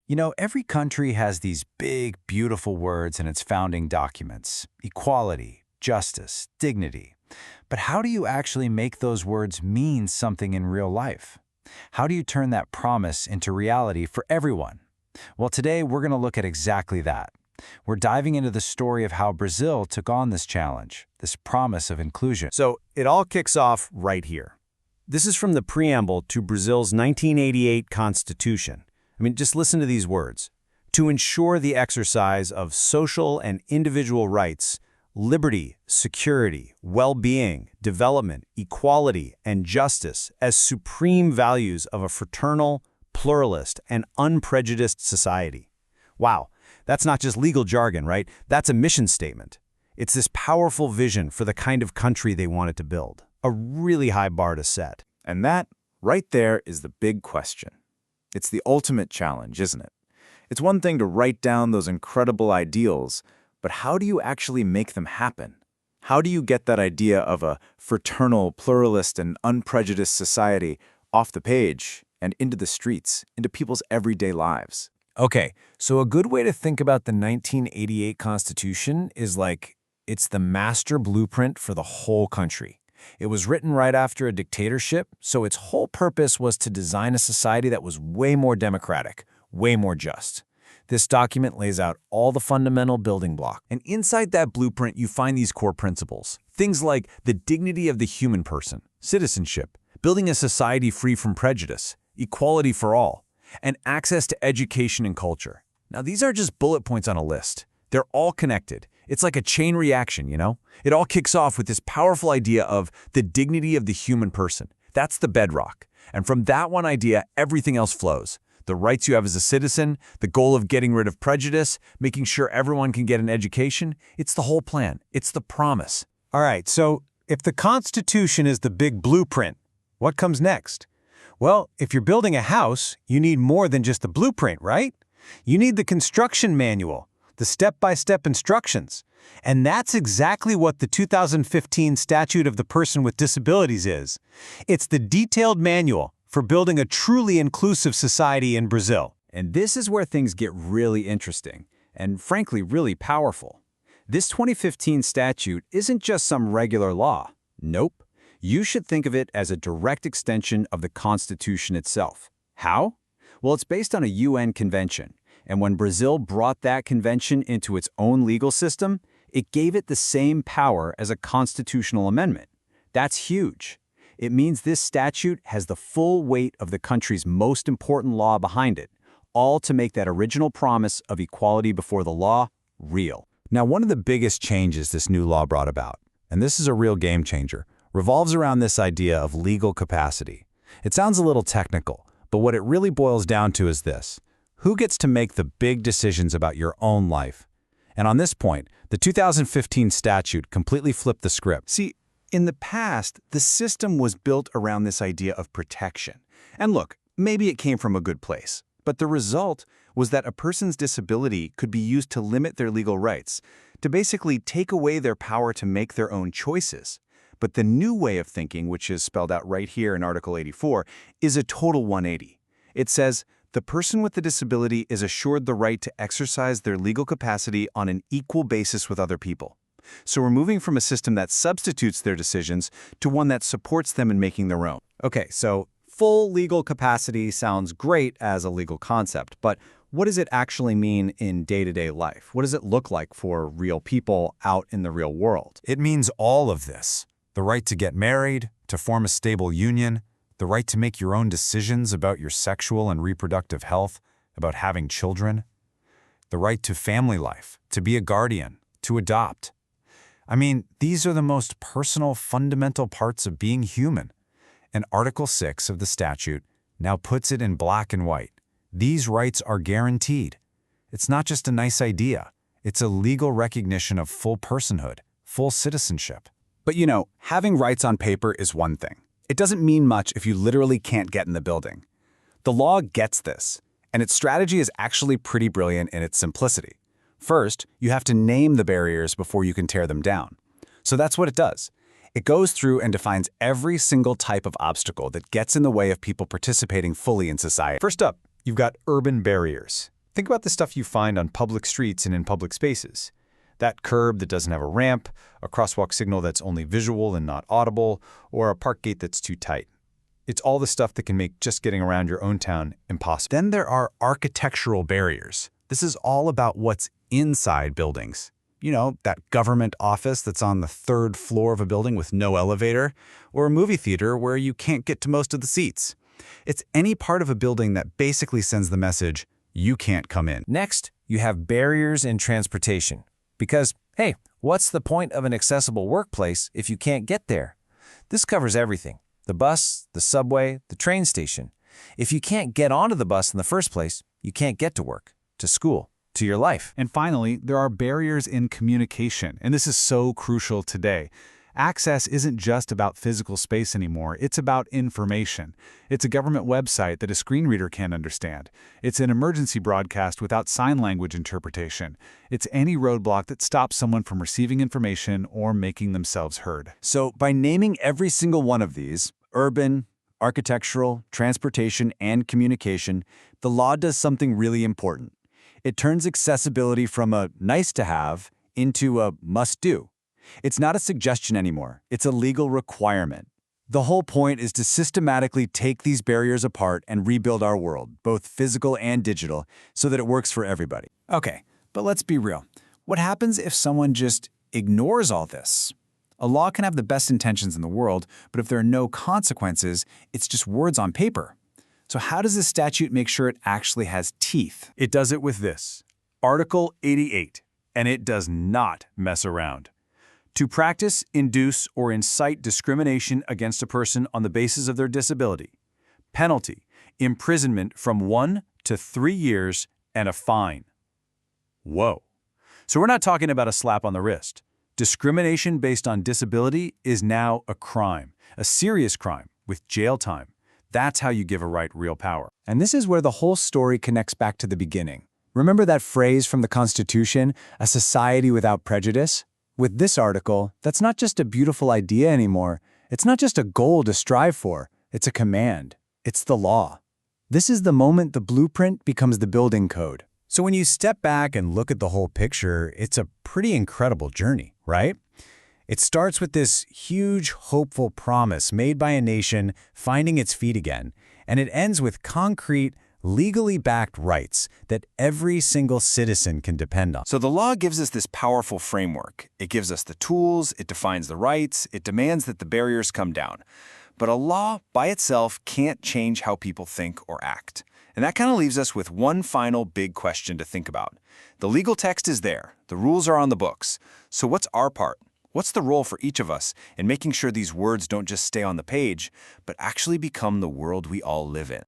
You know, every country has these big, beautiful words in its founding documents: equality, justice, dignity. But how do you actually make those words mean something in real life? How do you turn that promise into reality for everyone? Well, today we're going to look at exactly that. We're diving into the story of how Brazil took on this challenge, this promise of inclusion. So it all kicks off right here. This is from the preamble to Brazil's 1988 Constitution. I mean, just listen to these words. To ensure the exercise of social and individual rights, liberty, security, well-being, development, equality, and justice as supreme values of a fraternal, pluralist, and unprejudiced society. Wow, that's not just legal jargon, right? That's a mission statement. It's this powerful vision for the kind of country they wanted to build. A really high bar to set. And that, right there, is the big question. It's the ultimate challenge, isn't it? It's one thing to write down those incredible ideals, but how do you actually make them happen? How do you get that idea of a fraternal, pluralist, and unprejudiced society off the page and into the streets, into people's everyday lives? Okay, so a good way to think about the 1988 Constitution is it's the master blueprint for the whole country. It was written right after a dictatorship, so its whole purpose was to design a society that was way more democratic, way more just. This document lays out all the fundamental building blocks. And inside that blueprint, you find these core principles. Things like the dignity of the human person, citizenship, building a society free from prejudice, equality for all, and access to education and culture. Now, these aren't just bullet points on a list. They're all connected. It's like a chain reaction, you know? It all kicks off with this powerful idea of the dignity of the human person. That's the bedrock. And from that one idea, everything else flows. The rights you have as a citizen, the goal of getting rid of prejudice, making sure everyone can get an education. It's the whole plan. It's the promise. All right, so if the Constitution is the big blueprint, what comes next? Well, if you're building a house, you need more than just the blueprint, right? You need the construction manual, the step-by-step instructions. And that's exactly what the 2015 Statute of the Person with Disabilities is. It's the detailed manual for building a truly inclusive society in Brazil. And this is where things get really interesting and, frankly, really powerful. This 2015 statute isn't just some regular law. Nope. You should think of it as a direct extension of the Constitution itself. How? Well, it's based on a UN convention. And when Brazil brought that convention into its own legal system, it gave it the same power as a constitutional amendment. That's huge. It means this statute has the full weight of the country's most important law behind it, all to make that original promise of equality before the law real. Now, one of the biggest changes this new law brought about, and this is a real game changer, revolves around this idea of legal capacity. It sounds a little technical, but what it really boils down to is this: who gets to make the big decisions about your own life? And on this point, the 2015 statute completely flipped the script. See, in the past, the system was built around this idea of protection. And look, maybe it came from a good place, but the result was that a person's disability could be used to limit their legal rights, to basically take away their power to make their own choices. But the new way of thinking, which is spelled out right here in Article 84, is a total 180. It says, the person with the disability is assured the right to exercise their legal capacity on an equal basis with other people. So we're moving from a system that substitutes their decisions to one that supports them in making their own. Okay, so full legal capacity sounds great as a legal concept, but what does it actually mean in day-to-day life? What does it look like for real people out in the real world? It means all of this: the right to get married, to form a stable union, the right to make your own decisions about your sexual and reproductive health, about having children, the right to family life, to be a guardian, to adopt. I mean, these are the most personal, fundamental parts of being human. And Article 6 of the statute now puts it in black and white. These rights are guaranteed. It's not just a nice idea. It's a legal recognition of full personhood, full citizenship. But you know, having rights on paper is one thing. It doesn't mean much if you literally can't get in the building. The law gets this, and its strategy is actually pretty brilliant in its simplicity. First, you have to name the barriers before you can tear them down. So that's what it does. It goes through and defines every single type of obstacle that gets in the way of people participating fully in society. First up, you've got urban barriers. Think about the stuff you find on public streets and in public spaces. That curb that doesn't have a ramp, a crosswalk signal that's only visual and not audible, or a park gate that's too tight. It's all the stuff that can make just getting around your own town impossible. Then there are architectural barriers. This is all about what's inside buildings. You know, that government office that's on the 3rd floor of a building with no elevator, or a movie theater where you can't get to most of the seats. It's any part of a building that basically sends the message, you can't come in. Next, you have barriers in transportation. Because, hey, what's the point of an accessible workplace if you can't get there? This covers everything. The bus, the subway, the train station. If you can't get onto the bus in the first place, you can't get to work, to school, to your life. And finally, there are barriers in communication, and this is so crucial today. Access isn't just about physical space anymore, it's about information. It's a government website that a screen reader can't understand. It's an emergency broadcast without sign language interpretation. It's any roadblock that stops someone from receiving information or making themselves heard. So by naming every single one of these, urban, architectural, transportation, and communication, the law does something really important. It turns accessibility from a nice-to-have into a must-do. It's not a suggestion anymore. It's a legal requirement. The whole point is to systematically take these barriers apart and rebuild our world, both physical and digital, so that it works for everybody. Okay, but let's be real. What happens if someone just ignores all this? A law can have the best intentions in the world, but if there are no consequences, it's just words on paper. So how does this statute make sure it actually has teeth? It does it with this. Article 88, and it does not mess around. To practice, induce, or incite discrimination against a person on the basis of their disability. Penalty, imprisonment from 1 to 3 years and a fine. Whoa. So we're not talking about a slap on the wrist. Discrimination based on disability is now a crime, a serious crime with jail time. That's how you give a right real power. And this is where the whole story connects back to the beginning. Remember that phrase from the Constitution, a society without prejudice? With this article, that's not just a beautiful idea anymore. It's not just a goal to strive for. It's a command. It's the law. This is the moment the blueprint becomes the building code. So when you step back and look at the whole picture, it's a pretty incredible journey, right? It starts with this huge, hopeful promise made by a nation finding its feet again, and it ends with concrete, legally backed rights that every single citizen can depend on. So the law gives us this powerful framework. It gives us the tools, it defines the rights, it demands that the barriers come down. But a law by itself can't change how people think or act. And that kind of leaves us with one final big question to think about. The legal text is there, the rules are on the books. So what's our part? What's the role for each of us in making sure these words don't just stay on the page, but actually become the world we all live in?